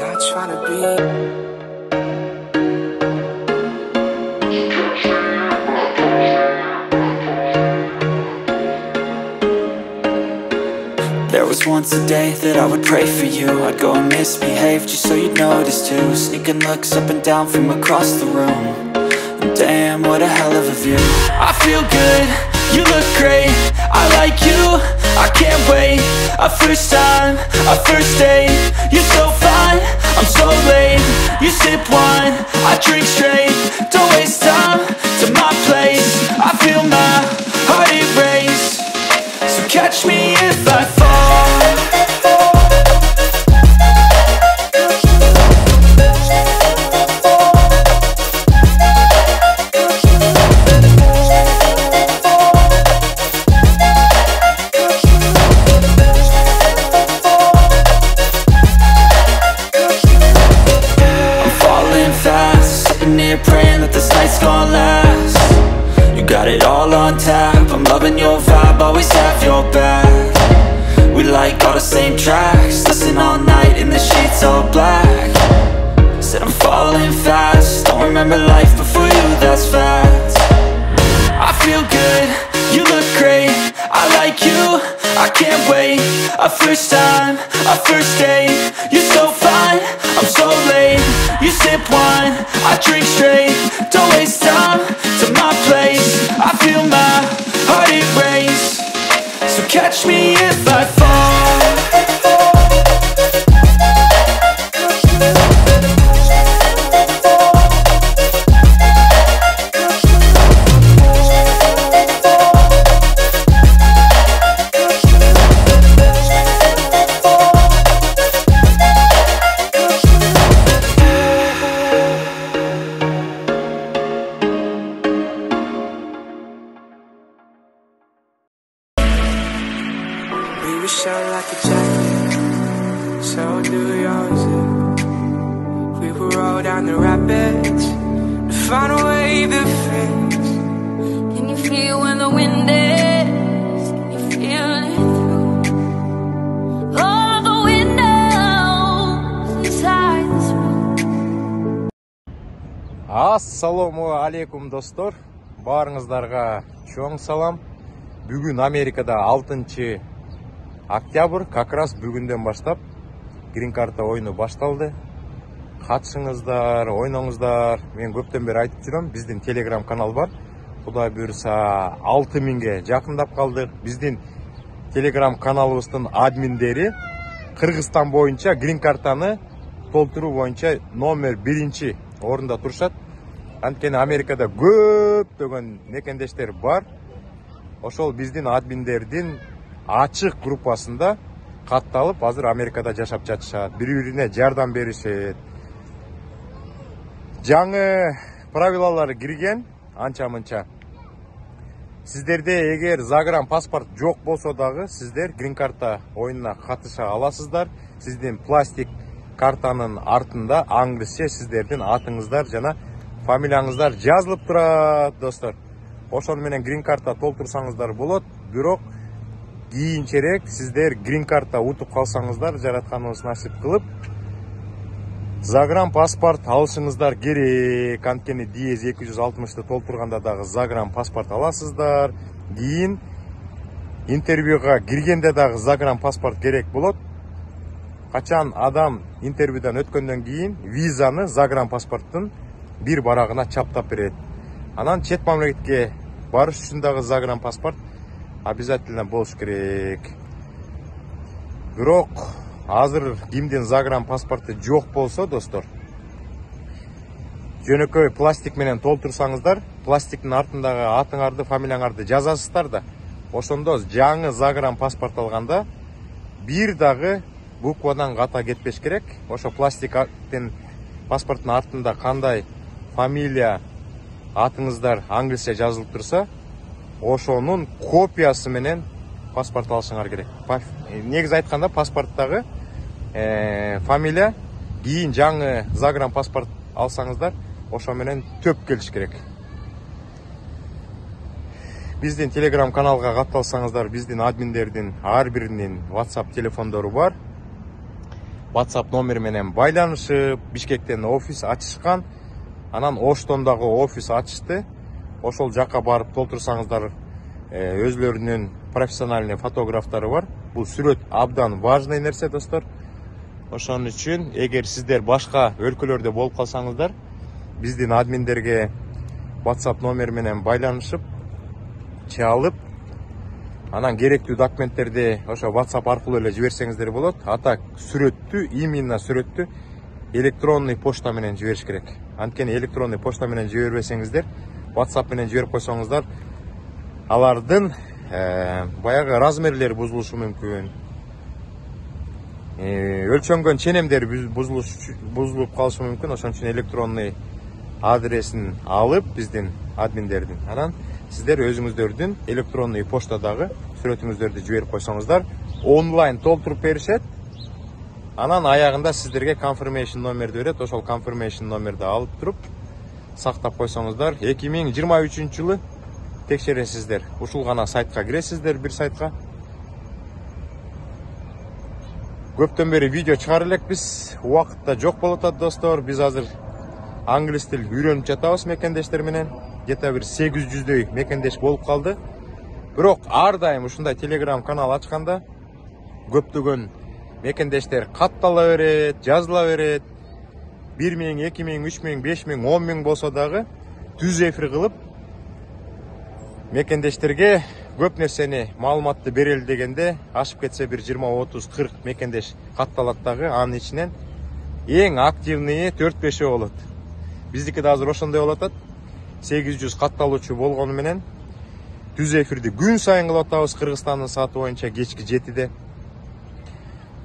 not trying to be. There was once a day that I would pray for you. I'd go and misbehave just so you'd notice too. Sneaking looks up and down from across the room. And damn, what a hell of a view. I feel good, you look great, I like you, I can't wait. A first time, a first date. You're so fine, I'm so late. You sip wine, I drink straight. Don't waste time to my place. I feel my heart erase. So catch me if I fall. Praying that this night's gonna last. You got it all on tap, I'm loving your vibe, always have your back. We like all the same tracks, listen all night in the sheets all black. Said I'm falling fast, don't remember life before you, that's fact. I feel good, you look great, I like you, I can't wait. A first time, a first date. You're so fine, I'm so late. You sip wine, I drink straight. Don't waste time to my place. I feel my heart erase. So catch me if I fall. We shine like a jacket, so do yours. We will roll down the rapids and find a wave that fits. Can you feel when the wind is? Can you feel it through all the windows inside this room? Ассаламу алейкум достор, барыңыздарга чоң салам. Бүгін Америкада 6 октябрь, как раз бүгінден баштап грин карта ойыны башталды. Қатышыңыздар, ойнаңыздар. Мен көптен бері айтып жүрмін, біздің телеграм канал бар. Құдай бұйырса 6000-ге жақындап қалдық. Біздің телеграм каналыбыздың админдері Қырғызстан бойынша грин картаны толтыру бойынша номер 1 орында тұрышат. Анткени Америкада көптөгөн мекендештер бар. Ошол биздин админдердин ачык группасында катталып, азыр Америкада жашап жатышат. Бири-бирине жардам беришет. Жаңы правилалар кирген, анча-мынча. Сиздерде эгер загран паспорт жок болсо дагы, сиздер грин карта оюнуна катыша аласыздар. Сиздин пластик картанын артында англисче сиздердин атыңыздар жана фамилияңыздар жазылып турат, достор. Ошол менен грин карта толтурсаңыздар болот, бирок кийинчерээк сиздер грин карта утуп калсаңыздар, жаратканыбыз насип кылып, загран паспорт алышыңыздар керек. Анткени диез 260-ты толтурганда дагы загран паспорт аласыздар. Кийин интервьюга киргенде дагы загран паспорт керек болот. Качан адам интервьюдан өткөндөн кийин визаны загран паспорттун бир барагына чаптап берет. Анан чет мамлекетке барыш үчүн дагы загран паспорт обязательно болуш керек. Бирок азыр кимдин загран паспорту жок болсо, достор, жөнөкөй пластик менен толтурсаңыздар, пластиктин артындагы атыңарды, фамилияңарды жазасыздар да. Ошондо жаңы загран паспорт алганда бир дагы буквадан ката кетпеш керек. Ошо пластиктин паспорттун артында кандай фамилия, атыңыздар англисче жазылып турса, ошонун копиясы менен паспорт алышыңар керек. Негизи айтканда паспорттагы фамилия, кийин жаңы загран паспорт алсаңыздар, ошо менен төп келиш керек. Биздин телеграм каналга катталсаңыздар, биздин админдердин ар биринин WhatsApp телефондору бар. WhatsApp номер менен байланышып, Бишкектен офис ачышкан. Анан Оштондагы офис ачышты. Ошол жакка барып толтурсаңыздар, өзлөрүнүн профессиональный фотографтары бар. Бул сүрөт абдан важный нерсе, достор. Ошон үчүн эгер сиздер башка өлкөлөрдө болуп калсаңыздар, биздин админдерге WhatsApp номер менен байланышып, чалып, анан керектүү документтерди ошо WhatsApp аркылуу эле жиберсеңиздер болот. А так сүрөттү, именно сүрөттү электронный почта менен жибериш керек. Анткени электронный почта менен жибербесеңиздер, WhatsApp менен жиберип койсоңуздар, алардын баягы размерлери бузулушу мүмкүн. Өлчөнгөн ченемдер бузулуп калышы мүмкүн. Ошон үчүн электронный адресин алып биздин админдердин, анан сиздер өзүңүздөрдүн электронный поштадагы сүрөтүңүздөрдү жиберип койсоңуздар, онлайн толтуруп беришет. Анан аягында сиздерге confirmation номерди берет. Ошол confirmation номерди алып туруп сактап койсоңуздар, 2023 жылы текшересиздер. Ушул гана сайтка киресиздер, бир сайтка. Көптөн бери видео чыгара элекпиз, убакытта жок болуп атат, достор. Биз азыр англис тил үйрөнүп жатабыз мекендештер менен. Где-то бир 800дөй мекендеш болуп калды. Бирок ар дайым ушундай телеграм канал ачканда көптөгөн мекендештер каттала берет, жазыла берет. 1000, 2000, 3000, 5000, 10000 болсо дагы түз эфир кылып мекендештерге көп нерсени маалыматты берели дегенде ашып кетсе бир 20, 30, 40 мекендеш катталат дагы. Анын ичинен эң активный 4-5 болот. Биздики да азыр ошондой болуп атат. 800 катталуучу болгону менен түз эфирди күн сайын кылып атабыз. Кыргызстандын сааты боюнча кечки 7-де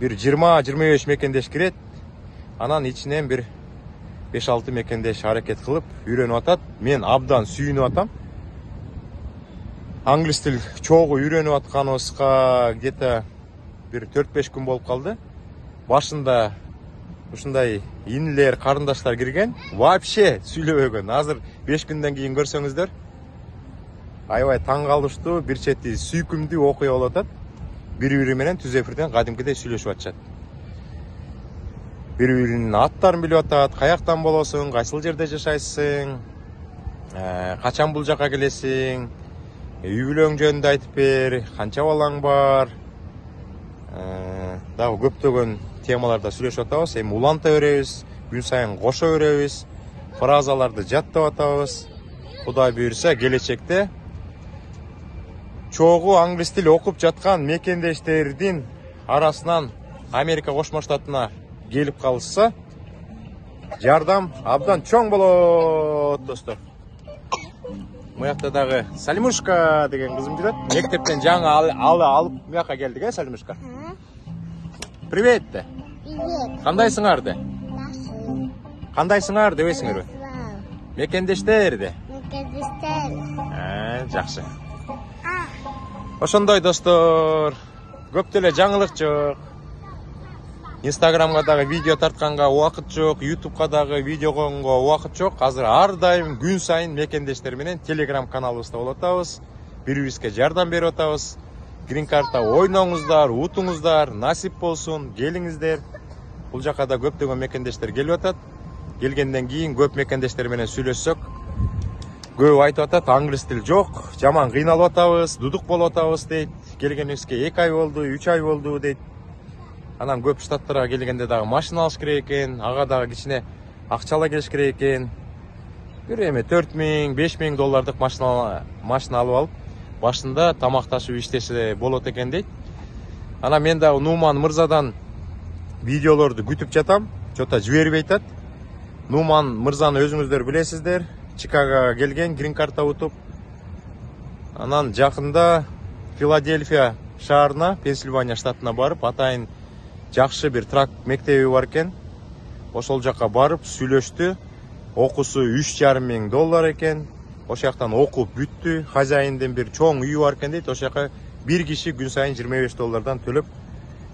бир 20-25 мекендеш кирет. Анан ичинен бир 5-6 мекендеш аракет кылып үйрөнүп атат. Мен абдан сүйүнүп атам. Англис тил чогуу үйрөнүп атканыбызга где-то бир 4-5 күн болуп калды. Башында ушундай инилер, карындаштар кирген, вообще сүйлөбөгөн. Азыр 5 күндөн кийин көрсөңүздөр, аябай таң калыштуу, бир чети сүйкүмдүү окуя болуп атат. Бири-бири менен түз эфирден кадимкидей сүйлөшүп атышат. Бири-биринин аттарын билип атат, каяктан болосуң, кайсыл жерде жашайсың, качан бул жака келесиң, үй бүлөң жөнүндө айтып бер, канча балаң бар. Дагы көптөгөн темаларда сүйлөшүп атабыз. Эми уланта беребиз, күн сайын кошо беребиз, фразаларды жаттап атабыз. Кудай буйрса, келечекте чогуу англис тил окуп жаткан мекендештердин арасынан Америка Кошмо Штатына келип калышса, жардам абдан чоң болот, достор. Муякта дагы Салимушка деген кызым жүрөт. Мектептен жаңы алып муяка келдик, Салимушка? Привет де. Привет. Кандайсыңар де? Наши. Кандайсыңар дебейсиңерби? Мекендештер де. Мекендештер. Жакшы. Ошондой, достор. Көп деле жаңылык жок. Инстаграмга дагы видео тартканга убакыт жок, Ютубка дагы видео койгонго убакыт жок. Азыр ар дайым күн сайын мекендештер менен телеграм каналыбызда болуп атабыз. Бири-бирибизге жардам берип атабыз. Green Card'та ойноңуздар, утуңуздар, насип болсун, келиңиздер. Бул жака да көптөгөн мекендештер келип атат. Келгенден кийин көп мекендештер менен сүйлөшсөк, көп айтып атат, англис тил жок, жаман кыйналып атабыз, дудук болуп атабыз дейт. Келгенибизге 2 ай болду, 3 ай болду дейт. Анан көп штаттарга келгенде дагы машина алыш керек экен, ага дагы кичине акчала келиш керек экен. Бир эми 4000, 5000 доллардык машина алып алып, башында тамакташып иштесе болот экен дейт. Анан мен дагы Нуман мырзадан видеолорду күтүп жатам. Чота жибербей атат. Нуман мырзаны өзүңүздөр билесиздер. Чикагога келген, Green Card'та утуп. Анан жакында Филадельфия шаарына, Пенсильвания штатына барып, атайын жакшы бир трак мектеби бар экен. Ошол жака барып сүйлөштү. Окусу $3,500 экен. Ошол жактан окуп бүттү. Хозяиндин бир чоң үйү бар экен дейт. Ошол жака бир киши күн сайын $25 төлөп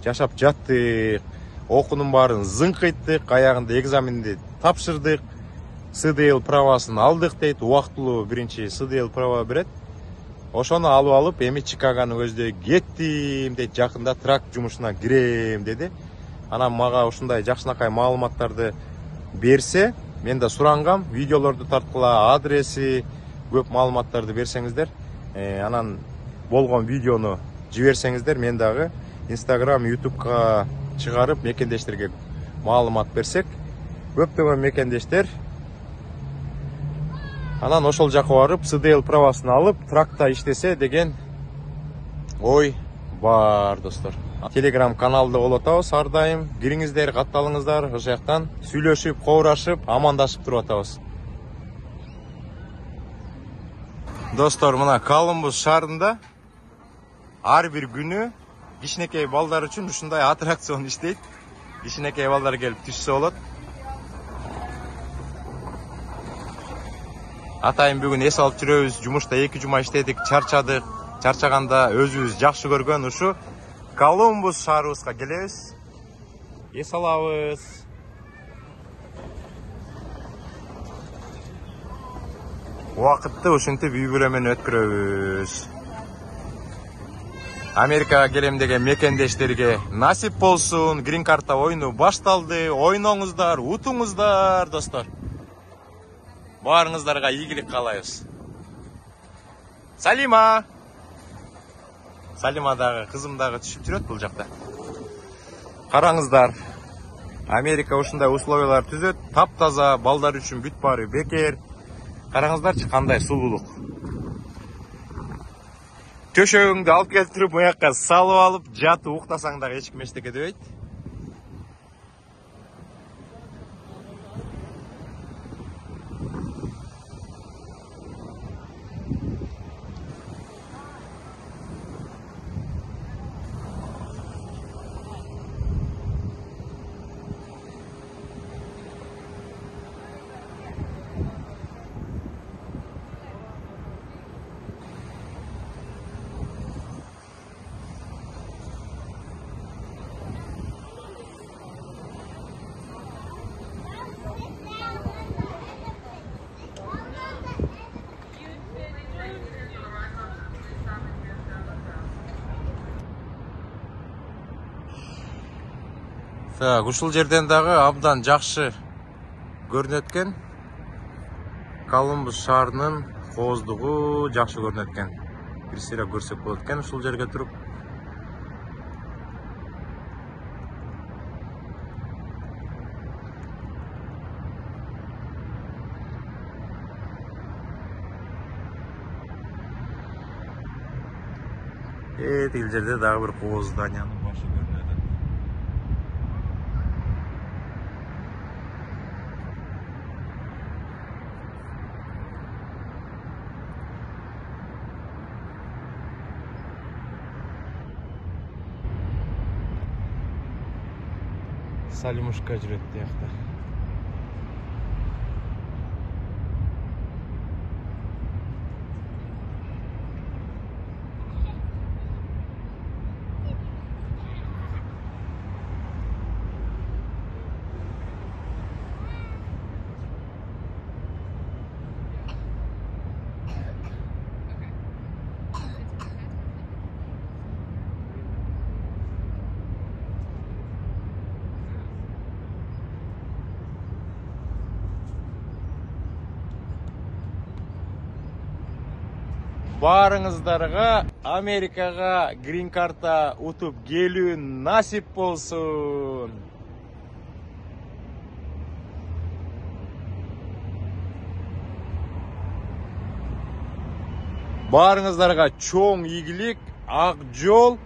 жашап жаттык. Окуунун баарын зыңкыйттык, аягында экзаменди тапшырдык. CDL правасын алдык дейт. Убактылуу биринчи CDL права берет. Ошону алып, эми Чикагонун өзүнө кеттим дейт. Жакында трак жумушуна кирем деди. Анан мага ушундай жакшынакай маалыматтарды берсе, мен да сурангам, видеолорду тарткыла, адреси, көп маалыматтарды берсеңиздер, анан болгон видеону жиберсеңиздер, мен дагы Instagram, YouTube'га чыгарып мекендештерге маалымат берсек, көптөгөн мекендештер анан ошол жака барып СДЛ правасын алып тракта иштесе деген ой бар достор. Телеграм каналды болуп атабыз ар дайым. Кириңиздер, катталыңыздар, ошол жактан сүйлөшүп, коурашып, амандашып туруп атабыз. Достор, мына Колумбус шаарында ар бир күнү кичинекей балдар үчүн ушундай аттракцион иштейт. Кичинекей балдар келип түшсө болот. Атайын бүгүн эс алып жүрөбүз. Жумушта 2 жума иштедик, чарчадык. Чарчаганда өзүбүз жакшы көргөн ушу Колумбус шаарыбызга келебиз. Эс алабыз. Убакытты ушинтип үй-бүлө менен өткөрөбүз. Америкага келем деген мекендештерге насип болсун. Грин карта ойыну башталды. Ойноңуздар, утуңуздар, достор. Баарыңыздарга ийгилик каалайбыз. Салима! Салима дагы, кызым дагы түшүп жүрөт бул жакта. Караңыздар. Америка ушундай условиялар түзөт. Таптаза, балдар үчүн бүт баары бекер. Караңыздарчы, кандай сулуулук. Төшөгүңдү алып келтирип, буякка салып алып, жатып уктасаң дагы эч ким эчтеке дебейт. Так, ушул жерден дагы абдан жакшы көрүнөт экен. Колумбус шаарынын кооздугу жакшы көрүнөт экен. Бир сыйра көрсөк болот экен ушул жерге туруп. Тигил жерде дагы бир кооз зданиянын башы көрүнөт. Салимушка жүрөт диякта. Баарыңыздарга Америкага грин карта утуп келүү насип болсун. Баарыңыздарга чоң ийгилик, ак жол,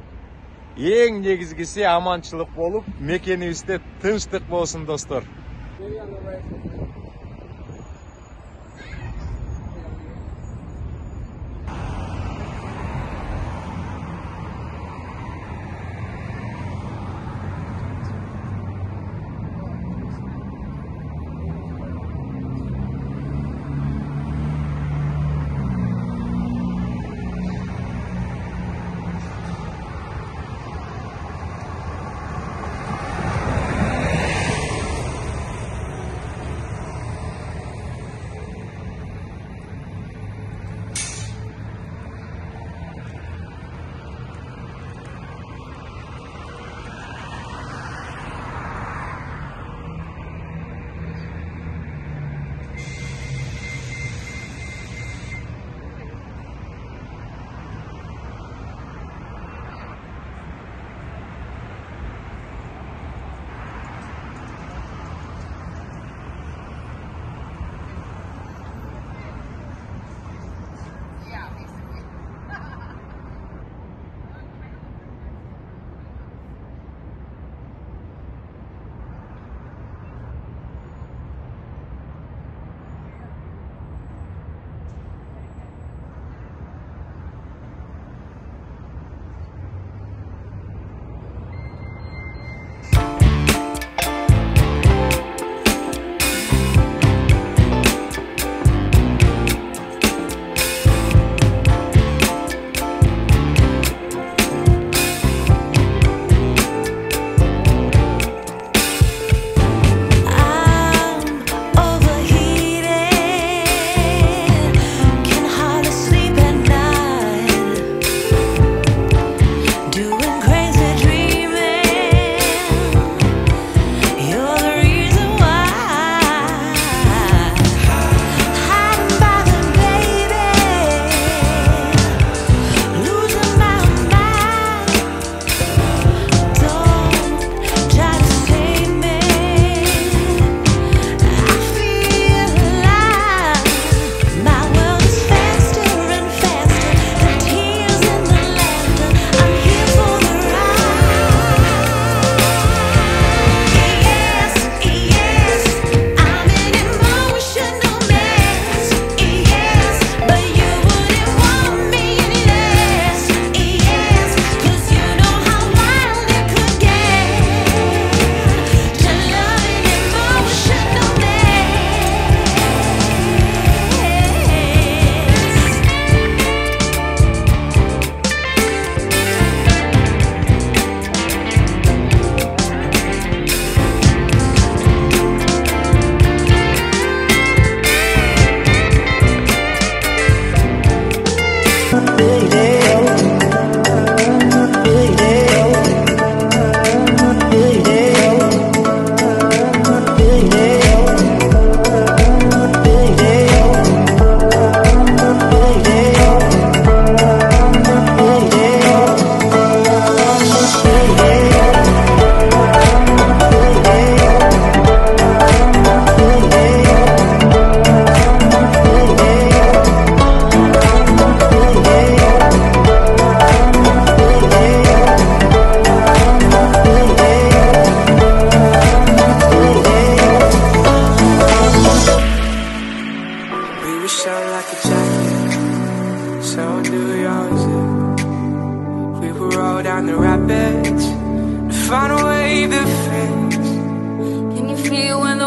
эң негизгиси аманчылык болуп, мекенибизде тынчтык болсун, достор.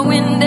the wind